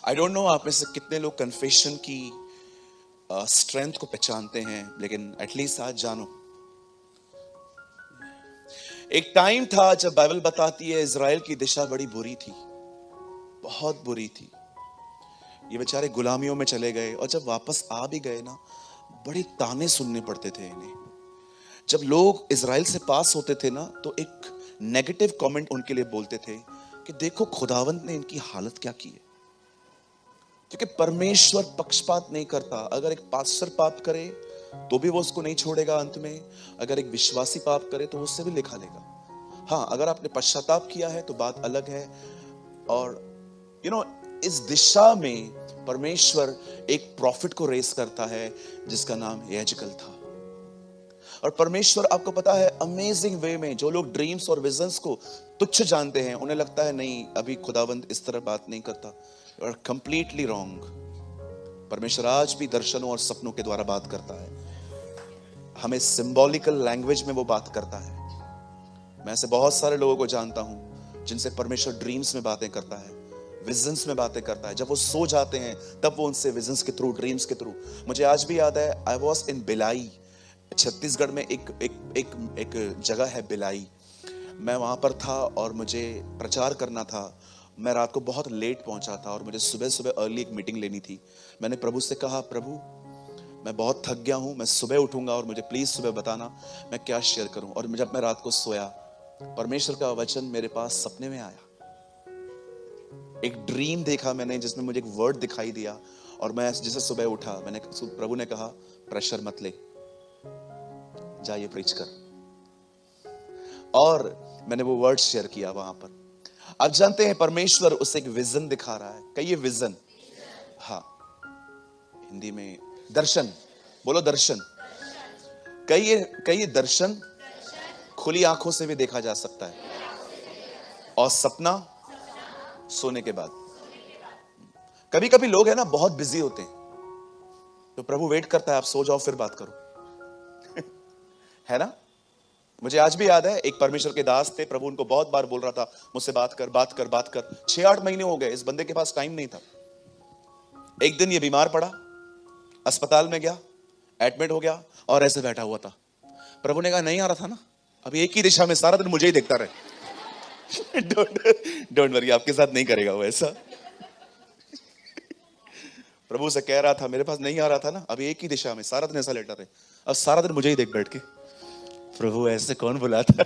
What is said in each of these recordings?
I don't know आप में से कितने लोग कन्फेशन की स्ट्रेंथ को पहचानते हैं, लेकिन एटलीस्ट आज जानो। एक टाइम था जब बाइबल बताती है इजराइल की दिशा बड़ी बुरी थी, बहुत बुरी थी। ये बेचारे गुलामियों में चले गए और जब वापस आ भी गए ना, बड़े ताने सुनने पड़ते थे इन्हें। जब लोग इजराइल से पास होते थे ना, तो एक नेगेटिव कमेंट उनके लिए बोलते थे कि देखो खुदावंत ने इनकी हालत क्या की है। क्योंकि परमेश्वर पक्षपात नहीं करता। अगर एक पास्टर पाप करे तो भी वो उसको नहीं छोड़ेगा अंत में। अगर एक विश्वासी पाप करे तो उससे भी लिखा लेगा। हाँ, अगर आपने पश्चाताप किया है तो बात अलग है। और इस दिशा में परमेश्वर एक प्रॉफिट को रेस करता है जिसका नाम याजकल था। और परमेश्वर, आपको पता है, अमेजिंग वे में, जो लोग ड्रीम्स और विजन्स को तुच्छ जानते हैं, उन्हें लगता है नहीं अभी खुदावंत इस तरह बात नहीं करता, और कंप्लीटली रॉन्ग। परमेश्वर आज भी दर्शनों और सपनों के द्वारा बात करता है। हमें सिंबॉलिकल लैंग्वेज में वो बात करता है। मैं ऐसे बहुत सारे लोगों को जानता हूं जिनसे परमेश्वर ड्रीम्स में बातें करता है, विजन्स में बातें करता है। जब वो सो जाते हैं तब वो उनसे विजन्स के थ्रू, ड्रीम्स के थ्रू। मुझे आज भी याद है, आई वॉज इन बिलाई, छत्तीसगढ़ में एक जगह है बिलाई। मैं वहां पर था और मुझे प्रचार करना था। मैं रात को बहुत लेट पहुंचा था और मुझे सुबह सुबह अर्ली एक मीटिंग लेनी थी। मैंने प्रभु से कहा, प्रभु मैं बहुत थक गया हूं, मैं सुबह उठूंगा और मुझे प्लीज सुबह बताना मैं क्या शेयर करूं। और जब मैं रात को सोया, परमेश्वर का वचन मेरे पास सपने में आया। एक ड्रीम देखा मैंने जिसमें मुझे एक वर्ड दिखाई दिया। और मैं जैसे सुबह उठा, प्रभु ने कहा, प्रेशर मत ले, जा ये प्रीच कर। और मैंने वो वर्ड शेयर किया वहां पर। आप जानते हैं परमेश्वर उसे एक विजन दिखा रहा है। कहिए विजन। हाँ, हिंदी में दर्शन बोलो, दर्शन। कहिए दर्शन खुली आंखों से भी देखा जा सकता है, और सपना सोने के बाद। कभी कभी लोग है ना बहुत बिजी होते हैं, तो प्रभु वेट करता है आप सो जाओ फिर बात करो। है ना। मुझे आज भी याद है, एक परमेश्वर के दास थे, प्रभु उनको बहुत बार बोल रहा था मुझसे बात कर बात कर बात कर। 6-8 महीने हो गए, इस बंदे के पास टाइम नहीं था। एक दिन ये बीमार पड़ा, अस्पताल में गया, एडमिट हो गया और ऐसे बैठा हुआ था। प्रभु ने कहा नहीं आ रहा था ना, अभी एक ही दिशा में सारा दिन मुझे ही देखता रहे। डोंट वरी, आपके साथ नहीं करेगा वो ऐसा। प्रभु से कह रहा था मेरे पास नहीं आ रहा था ना, अभी एक ही दिशा में सारा दिन ऐसा लेटा रहे, अब सारा दिन मुझे ही देख बैठ के। प्रभु ऐसे कौन बुलाता है।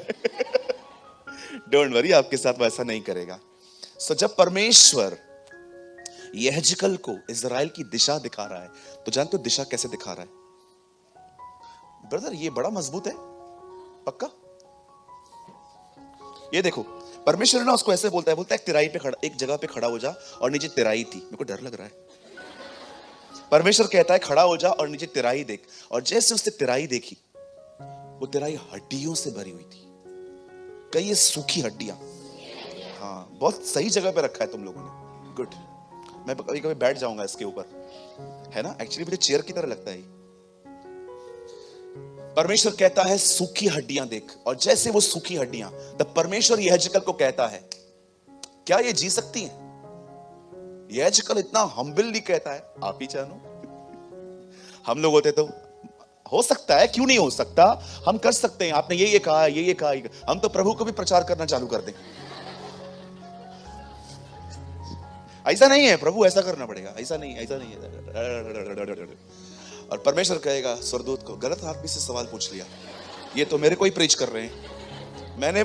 डोंट वरी, आपके साथ वैसा नहीं करेगा। सो जब परमेश्वर यहेजकल को इजराइल की दिशा दिखा रहा है, तो जानते हो दिशा कैसे दिखा रहा है? ब्रदर ये बड़ा मजबूत है, पक्का। ये देखो, परमेश्वर ना उसको ऐसे बोलता है तिराई पे खड़ा, एक जगह पे खड़ा हो जा और नीचे तिराई थी। मेरे को डर लग रहा है। परमेश्वर कहता है खड़ा हो जा और नीचे तिराई देख। और जैसे उसने तिराई देखी, वो तिराई हड्डियों से भरी हुई थी। कई ये सूखी हड्डियां। हाँ, बहुत सही जगह पे रखा है तुम लोगों ने, गुड। मैं कभी कभी बैठ जाऊंगा इसके ऊपर, है ना। एक्चुअली मुझे चेयर की तरह लगता है। परमेश्वर कहता है सूखी हड्डियां देख। और जैसे वो सूखी हड्डियां, तब परमेश्वर यहेजकल को कहता है क्या ये जी सकती हैं? यहेजकल इतना हम्बली कहता है आप ही जानो। हम लोग होते तो हो सकता है, क्यों नहीं हो सकता, हम कर सकते हैं, आपने ये कहा, ये कहा, हम तो प्रभु को भी प्रचार करना चालू कर दें। ऐसा नहीं है, प्रभु ऐसा करना पड़ेगा, ऐसा नहीं, ऐसा नहीं है। और परमेश्वर कहेगा स्वर्गदूत को, गलत आदमी से सवाल पूछ लिया, ये तो मेरे को ही प्रीच कर रहे हैं। मैंने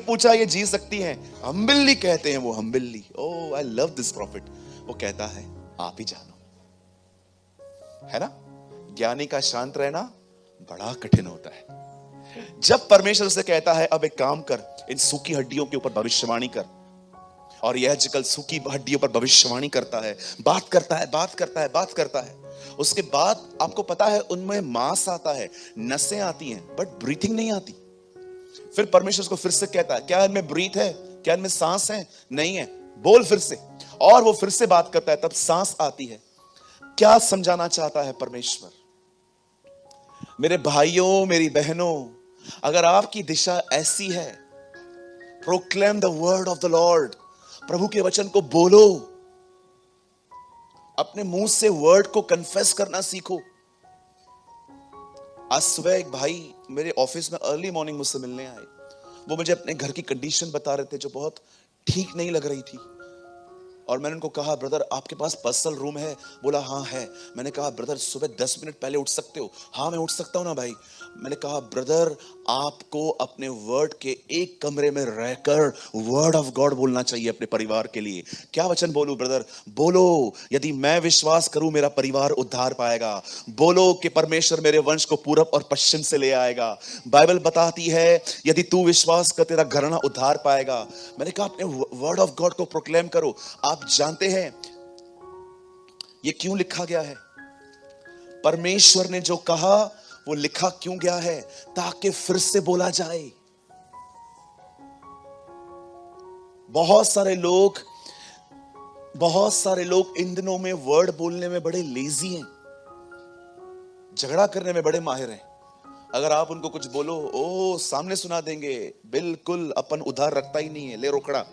पूछा ये जी सकती हैं? हम्बली कहते हैं वो, humbly. Oh I love this profit. वो कहता है आप ही जानो, है ना। ज्ञानी का शांत रहना बड़ा कठिन होता है। जब परमेश्वर से कहता है अब एक काम कर, इन सूखी हड्डियों के ऊपर भविष्यवाणी कर, और यहेजकल सूखी हड्डियों पर भविष्यवाणी करता है, बात करता है, बात करता है, बात करता है। उसके बाद आपको पता है उनमें मांस आता है, नसें आती हैं, बट ब्रीथिंग नहीं आती। फिर परमेश्वर उसको फिर से कहता है क्या इनमें ब्रीथ है, क्या इनमें सांस है? नहीं है, बोल फिर से। और वो फिर से बात करता है, तब सांस आती है। क्या समझाना चाहता है परमेश्वर? मेरे भाइयों, मेरी बहनों, अगर आपकी दिशा ऐसी है, proclaim the word of the Lord, प्रभु के वचन को बोलो, अपने मुंह से वर्ड को कन्फेस करना सीखो। आज सुबह एक भाई मेरे ऑफिस में अर्ली मॉर्निंग मुझसे मिलने आए। वो मुझे अपने घर की कंडीशन बता रहे थे जो बहुत ठीक नहीं लग रही थी। और मैंने उनको कहा, ब्रदर आपके पास पर्सनल रूम है? बोला हाँ है। मैंने कहा, ब्रदर सुबह 10 मिनट पहले उठ सकते हो? हाँ मैं उठ सकता हूं ना भाई। मैंने कहा, ब्रदर आपको अपने वर्ड के एक कमरे में रहकर वर्ड ऑफ गॉड बोलना चाहिए अपने परिवार के लिए। क्या वचन बोलूं ब्रदर? बोलो, यदि मैं विश्वास करूं मेरा परिवार उद्धार पाएगा। बोलो कि परमेश्वर मेरे वंश को पूरब और पश्चिम से ले आएगा। बाइबल बताती है यदि तू विश्वास कर तेरा घराना उद्धार पाएगा। मैंने कहा, अपने वर्ड ऑफ गॉड को प्रोक्लेम करो। आप जानते हैं ये क्यों लिखा गया है? परमेश्वर ने जो कहा वो लिखा क्यों गया है? ताकि फिर से बोला जाए। बहुत सारे लोग इन दिनों में वर्ड बोलने में बड़े लेजी हैं, झगड़ा करने में बड़े माहिर हैं। अगर आप उनको कुछ बोलो, ओ सामने सुना देंगे, बिल्कुल अपन उधार रखता ही नहीं है, ले रोकड़ा।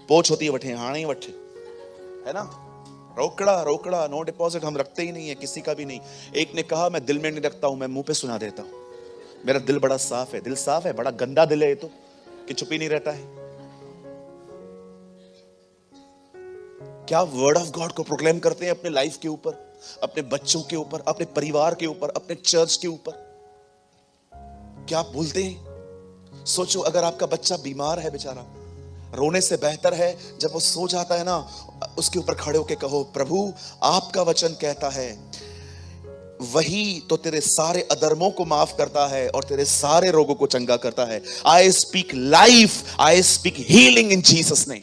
पोछ होती है वठे, हाँ नहीं वठे, है ना? रोकड़ा नो डिपॉजिट हम रखते ही नहीं है, किसी का भी नहीं। एक ने कहा, मैं दिल में नहीं रखता हूं, मैं मुंह पे सुना देता हूं। मेरा दिल बड़ा साफ है। दिल साफ है? बड़ा गंदा दिल है ये तो, कि चुप ही नहीं रहता है। क्या वर्ड ऑफ गॉड को प्रोक्लेम करते हैं अपने लाइफ के ऊपर, अपने बच्चों के ऊपर, अपने परिवार के ऊपर, अपने चर्च के ऊपर? क्या बोलते हैं? सोचो, अगर आपका बच्चा बीमार है बेचारा, रोने से बेहतर है जब वो सो जाता है ना, उसके ऊपर खड़े होकर कहो, प्रभु आपका वचन कहता है वही तो तेरे सारे अधर्मों को माफ करता है और तेरे सारे रोगों को चंगा करता है। I speak life, I speak healing in Jesus name.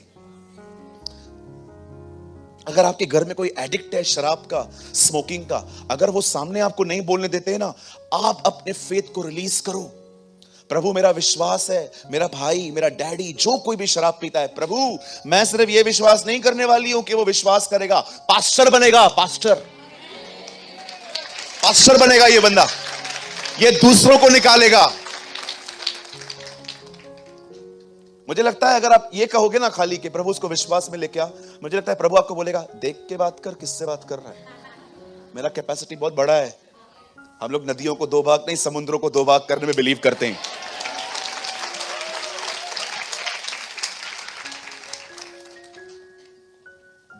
अगर आपके घर में कोई एडिक्ट है शराब का, स्मोकिंग का, अगर वो सामने आपको नहीं बोलने देते हैं ना, आप अपने फेथ को रिलीज करो। प्रभु मेरा विश्वास है, मेरा भाई, मेरा डैडी, जो कोई भी शराब पीता है, प्रभु मैं सिर्फ ये विश्वास नहीं करने वाली हूं कि वो विश्वास करेगा, पास्टर बनेगा। पास्टर बनेगा ये बंदा, ये दूसरों को निकालेगा। मुझे लगता है अगर आप ये कहोगे ना खाली कि प्रभु उसको विश्वास में लेके आ, मुझे लगता है प्रभु आपको बोलेगा, देख के बात कर, किससे बात कर रहा है? मेरा कैपेसिटी बहुत बड़ा है। हम लोग नदियों को दो भाग नहीं, समुद्रों को दो भाग करने में बिलीव करते हैं।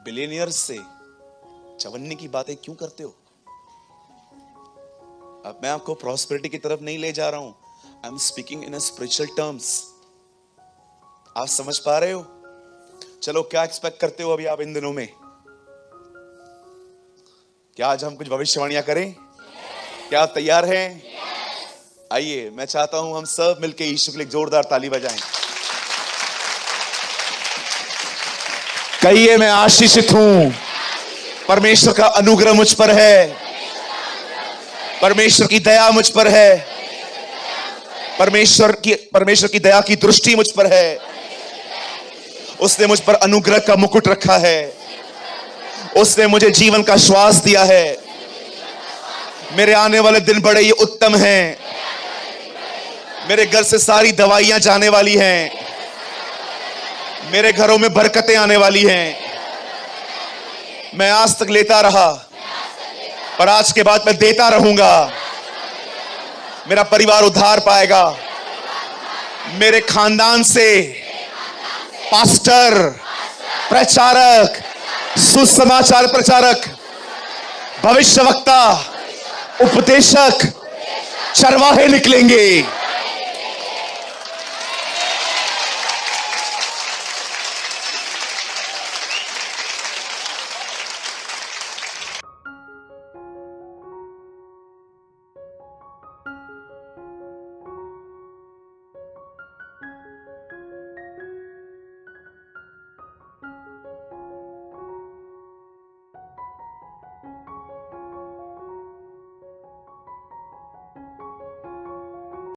बिलियनियर्स से चवन्नी की बातें क्यों करते हो? अब मैं आपको प्रॉस्पेरिटी की तरफ नहीं ले जा रहा हूं, I am speaking in a spiritual terms. आप समझ पा रहे हो? चलो, क्या एक्सपेक्ट करते हो अभी आप इन दिनों में? क्या आज हम कुछ भविष्यवाणियां करें? क्या आप तैयार हैं? आइए, मैं चाहता हूं हम सब मिलकर यीशु के लिए जोरदार ताली बजाएं। कहिए, मैं आशीषित हूं, परमेश्वर का अनुग्रह मुझ पर है, परमेश्वर की दया मुझ पर है, परमेश्वर की दया की दृष्टि मुझ पर है। उसने मुझ पर अनुग्रह का मुकुट रखा है, उसने मुझे जीवन का श्वास दिया है। मेरे आने वाले दिन बड़े ही उत्तम हैं। मेरे घर से सारी दवाइयां जाने वाली हैं। मेरे घरों में बरकतें आने वाली हैं। मैं आज तक लेता रहा, पर आज के बाद मैं देता रहूंगा। मेरा परिवार उद्धार पाएगा। मेरे खानदान से पास्टर, प्रचारक, सुसमाचार प्रचारक, भविष्यवक्ता, उपदेशक, चरवाहे निकलेंगे।